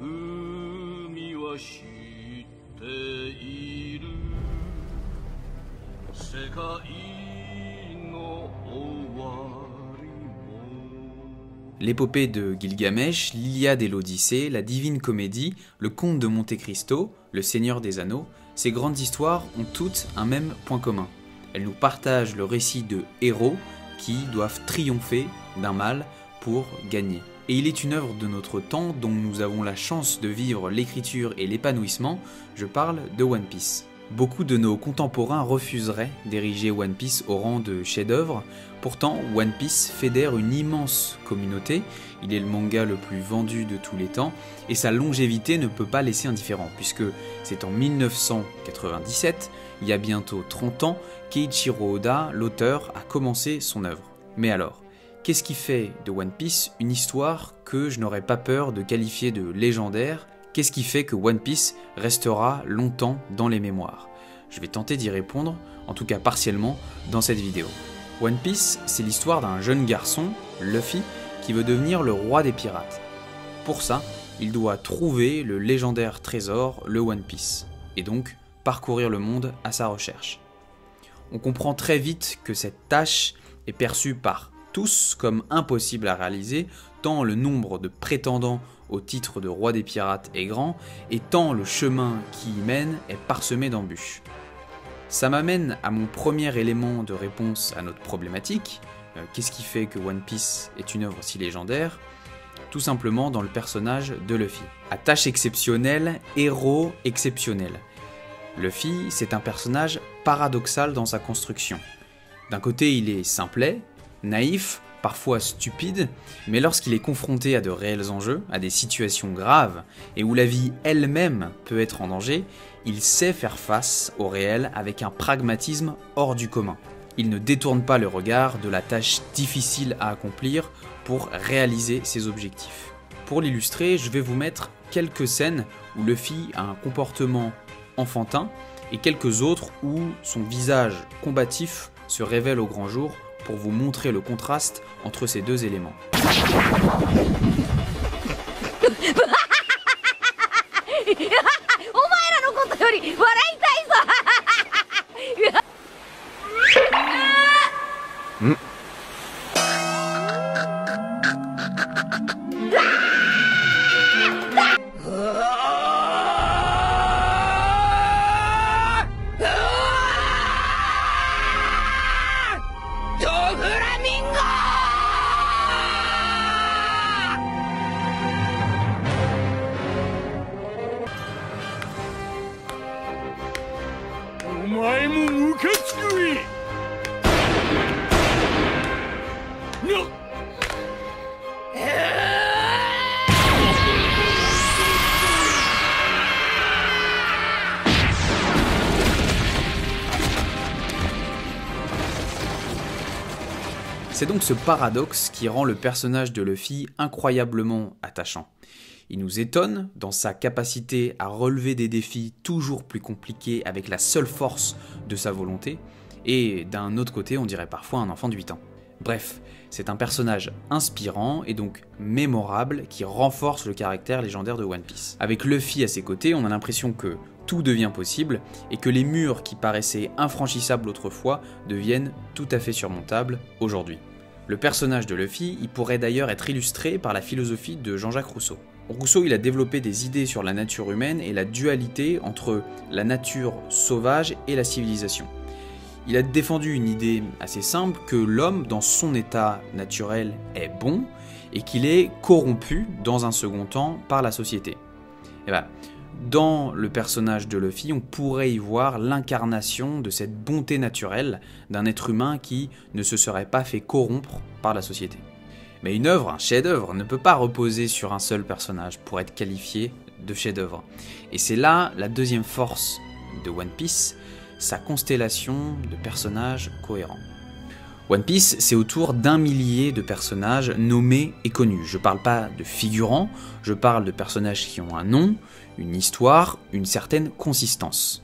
海は知っている世界の終わりも L'épopée de Gilgamesh, l'Iliade et l'Odyssée, la Divine Comédie, le Conte de Monte Cristo, le Seigneur des Anneaux, ces grandes histoires ont toutes un même point commun. Elles nous partagent le récit de héros qui doivent triompher d'un mal pour gagner. Et il est une œuvre de notre temps dont nous avons la chance de vivre l'écriture et l'épanouissement, je parle de One Piece. Beaucoup de nos contemporains refuseraient d'ériger One Piece au rang de chef-d'œuvre, pourtant One Piece fédère une immense communauté, il est le manga le plus vendu de tous les temps, et sa longévité ne peut pas laisser indifférent, puisque c'est en 1997, il y a bientôt 30 ans, qu'Eiichiro Oda, l'auteur, a commencé son œuvre. Mais alors, qu'est-ce qui fait de One Piece une histoire que je n'aurais pas peur de qualifier de légendaire? Qu'est-ce qui fait que One Piece restera longtemps dans les mémoires? Je vais tenter d'y répondre, en tout cas partiellement, dans cette vidéo. One Piece, c'est l'histoire d'un jeune garçon, Luffy, qui veut devenir le roi des pirates. Pour ça, il doit trouver le légendaire trésor, le One Piece, et donc parcourir le monde à sa recherche. On comprend très vite que cette tâche est perçue par tous comme impossible à réaliser, tant le nombre de prétendants au titre de roi des pirates est grand, et tant le chemin qui y mène est parsemé d'embûches. Ça m'amène à mon premier élément de réponse à notre problématique. Qu'est-ce qui fait que One Piece est une œuvre si légendaire? Tout simplement dans le personnage de Luffy. À tâche exceptionnelle, héros exceptionnel. Luffy, c'est un personnage paradoxal dans sa construction. D'un côté, il est simplet, naïf, parfois stupide, mais lorsqu'il est confronté à de réels enjeux, à des situations graves, et où la vie elle-même peut être en danger, il sait faire face au réel avec un pragmatisme hors du commun. Il ne détourne pas le regard de la tâche difficile à accomplir pour réaliser ses objectifs. Pour l'illustrer, je vais vous mettre quelques scènes où Luffy a un comportement enfantin et quelques autres où son visage combatif se révèle au grand jour pour vous montrer le contraste entre ces deux éléments. C'est donc ce paradoxe qui rend le personnage de Luffy incroyablement attachant. Il nous étonne dans sa capacité à relever des défis toujours plus compliqués avec la seule force de sa volonté, et d'un autre côté on dirait parfois un enfant de 8 ans. Bref, c'est un personnage inspirant et donc mémorable qui renforce le caractère légendaire de One Piece. Avec Luffy à ses côtés, on a l'impression que tout devient possible et que les murs qui paraissaient infranchissables autrefois deviennent tout à fait surmontables aujourd'hui. Le personnage de Luffy, il pourrait d'ailleurs être illustré par la philosophie de Jean-Jacques Rousseau. Rousseau, il a développé des idées sur la nature humaine et la dualité entre la nature sauvage et la civilisation. Il a défendu une idée assez simple, que l'homme, dans son état naturel, est bon, et qu'il est corrompu, dans un second temps, par la société. Et ben, dans le personnage de Luffy, on pourrait y voir l'incarnation de cette bonté naturelle d'un être humain qui ne se serait pas fait corrompre par la société. Mais une œuvre, un chef-d'œuvre, ne peut pas reposer sur un seul personnage pour être qualifié de chef-d'œuvre. Et c'est là la deuxième force de One Piece, sa constellation de personnages cohérents. One Piece, c'est autour d'1 millier de personnages nommés et connus. Je parle pas de figurants, je parle de personnages qui ont un nom, une histoire, une certaine consistance.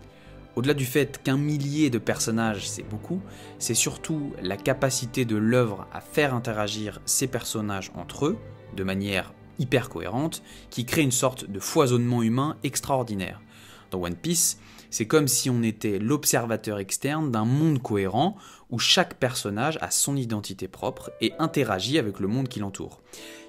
Au-delà du fait qu'1 millier de personnages c'est beaucoup, c'est surtout la capacité de l'œuvre à faire interagir ces personnages entre eux, de manière hyper cohérente qui crée une sorte de foisonnement humain extraordinaire. Dans One Piece, c'est comme si on était l'observateur externe d'un monde cohérent où chaque personnage a son identité propre et interagit avec le monde qui l'entoure.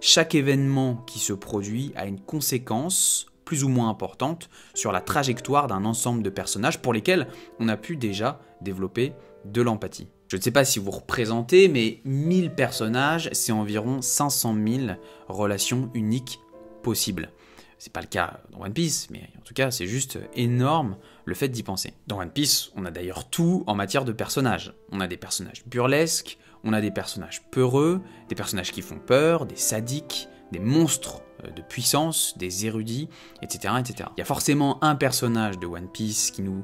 Chaque événement qui se produit a une conséquence plus ou moins importante sur la trajectoire d'un ensemble de personnages pour lesquels on a pu déjà développer de l'empathie. Je ne sais pas si vous représentez, mais 1000 personnages, c'est environ 500 000 relations uniques possibles. C'est pas le cas dans One Piece, mais en tout cas, c'est juste énorme le fait d'y penser. Dans One Piece, on a d'ailleurs tout en matière de personnages. On a des personnages burlesques, on a des personnages peureux, des personnages qui font peur, des sadiques, des monstres de puissance, des érudits, etc., etc. Il y a forcément un personnage de One Piece qui nous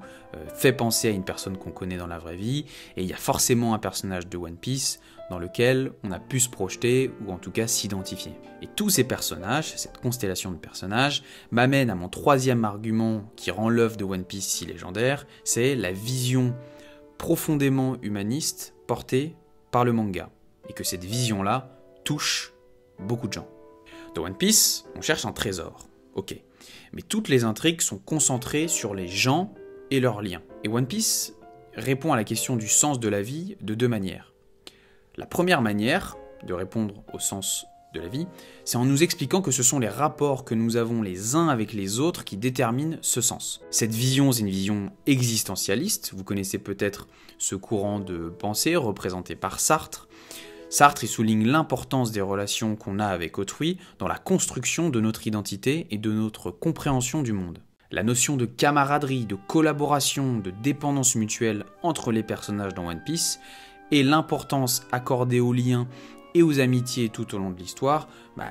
fait penser à une personne qu'on connaît dans la vraie vie, et il y a forcément un personnage de One Piece dans lequel on a pu se projeter, ou en tout cas s'identifier. Et tous ces personnages, cette constellation de personnages, m'amène à mon troisième argument qui rend l'œuvre de One Piece si légendaire, c'est la vision profondément humaniste portée par le manga, et que cette vision-là touche beaucoup de gens. Dans One Piece, on cherche un trésor, ok, mais toutes les intrigues sont concentrées sur les gens et leurs liens. Et One Piece répond à la question du sens de la vie de deux manières. La première manière de répondre au sens de la vie, c'est en nous expliquant que ce sont les rapports que nous avons les uns avec les autres qui déterminent ce sens. Cette vision, c'est une vision existentialiste, vous connaissez peut-être ce courant de pensée représenté par Sartre. Sartre y souligne l'importance des relations qu'on a avec autrui dans la construction de notre identité et de notre compréhension du monde. La notion de camaraderie, de collaboration, de dépendance mutuelle entre les personnages dans One Piece et l'importance accordée aux liens et aux amitiés tout au long de l'histoire,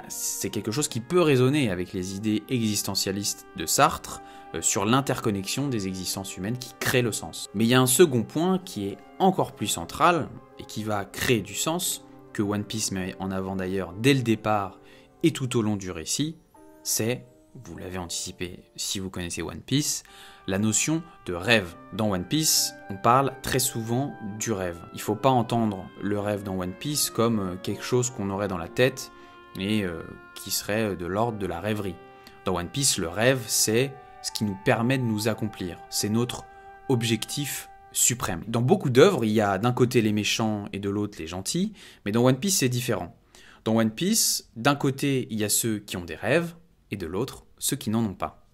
c'est quelque chose qui peut résonner avec les idées existentialistes de Sartre sur l'interconnexion des existences humaines qui créent le sens. Mais il y a un second point qui est encore plus central et qui va créer du sens, que One Piece met en avant d'ailleurs dès le départ et tout au long du récit, c'est, vous l'avez anticipé si vous connaissez One Piece, la notion de rêve. Dans One Piece, on parle très souvent du rêve. Il ne faut pas entendre le rêve dans One Piece comme quelque chose qu'on aurait dans la tête et qui serait de l'ordre de la rêverie. Dans One Piece, le rêve, c'est ce qui nous permet de nous accomplir. C'est notre objectif suprême. Dans beaucoup d'œuvres, il y a d'un côté les méchants et de l'autre les gentils, mais dans One Piece, c'est différent. Dans One Piece, d'un côté, il y a ceux qui ont des rêves, et de l'autre, ceux qui n'en ont pas.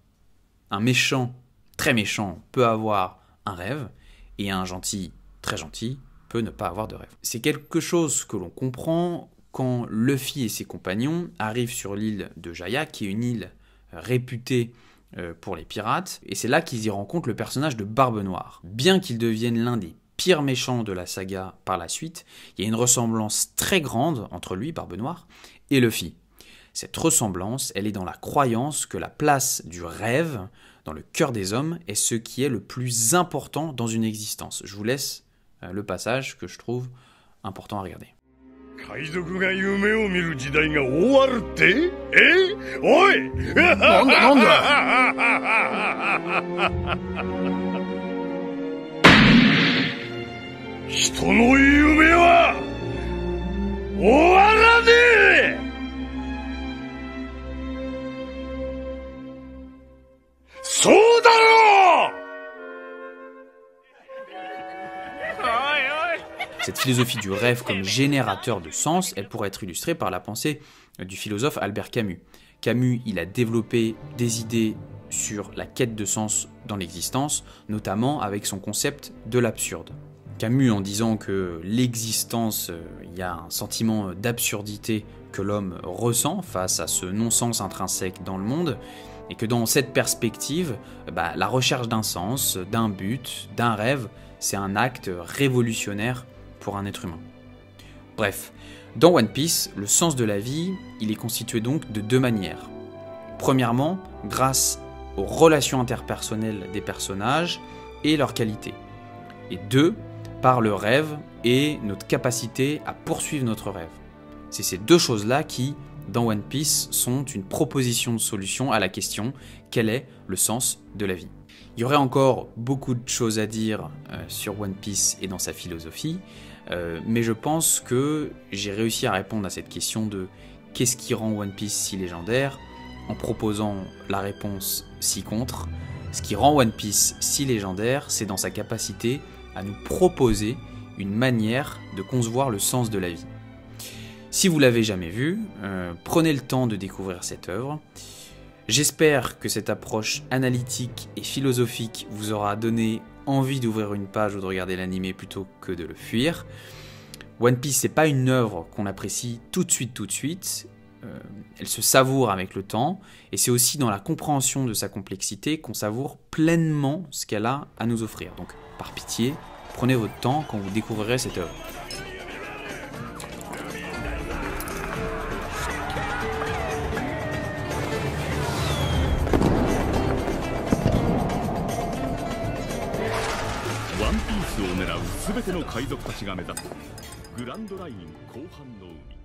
Un méchant, très méchant, peut avoir un rêve, et un gentil, très gentil, peut ne pas avoir de rêve. C'est quelque chose que l'on comprend quand Luffy et ses compagnons arrivent sur l'île de Jaya, qui est une île réputée pour les pirates, et c'est là qu'ils y rencontrent le personnage de Barbe Noire. Bien qu'il devienne l'un des pires méchants de la saga par la suite, il y a une ressemblance très grande entre lui, Barbe Noire, et Luffy. Cette ressemblance, elle est dans la croyance que la place du rêve dans le cœur des hommes est ce qui est le plus important dans une existence. Je vous laisse le passage que je trouve important à regarder. 海賊が夢を見る時代が終わるって？おい！なんだ人の夢は終わらねえ！そうだろう！ Cette philosophie du rêve comme générateur de sens, elle pourrait être illustrée par la pensée du philosophe Albert Camus. Camus, il a développé des idées sur la quête de sens dans l'existence, notamment avec son concept de l'absurde. Camus, en disant que l'existence, il y a un sentiment d'absurdité que l'homme ressent face à ce non-sens intrinsèque dans le monde, et que dans cette perspective, la recherche d'un sens, d'un but, d'un rêve, c'est un acte révolutionnaire pour un être humain. Bref, dans One Piece, le sens de la vie, il est constitué donc de deux manières. Premièrement, grâce aux relations interpersonnelles des personnages et leurs qualités. Et deux, par le rêve et notre capacité à poursuivre notre rêve. C'est ces deux choses-là qui, dans One Piece, sont une proposition de solution à la question « Quel est le sens de la vie ?» Il y aurait encore beaucoup de choses à dire sur One Piece et dans sa philosophie, mais je pense que j'ai réussi à répondre à cette question de qu'est-ce qui rend One Piece si légendaire, en proposant la réponse ci-contre. Ce qui rend One Piece si légendaire, c'est dans sa capacité à nous proposer une manière de concevoir le sens de la vie. Si vous l'avez jamais vu, prenez le temps de découvrir cette œuvre. J'espère que cette approche analytique et philosophique vous aura donné envie d'ouvrir une page ou de regarder l'anime plutôt que de le fuir. One Piece, c'est pas une œuvre qu'on apprécie tout de suite. Elle se savoure avec le temps, et c'est aussi dans la compréhension de sa complexité qu'on savoure pleinement ce qu'elle a à nous offrir. Donc, par pitié, prenez votre temps quand vous découvrirez cette œuvre. One Piece を狙う全ての海賊たちが目指すグランドライン後半の海。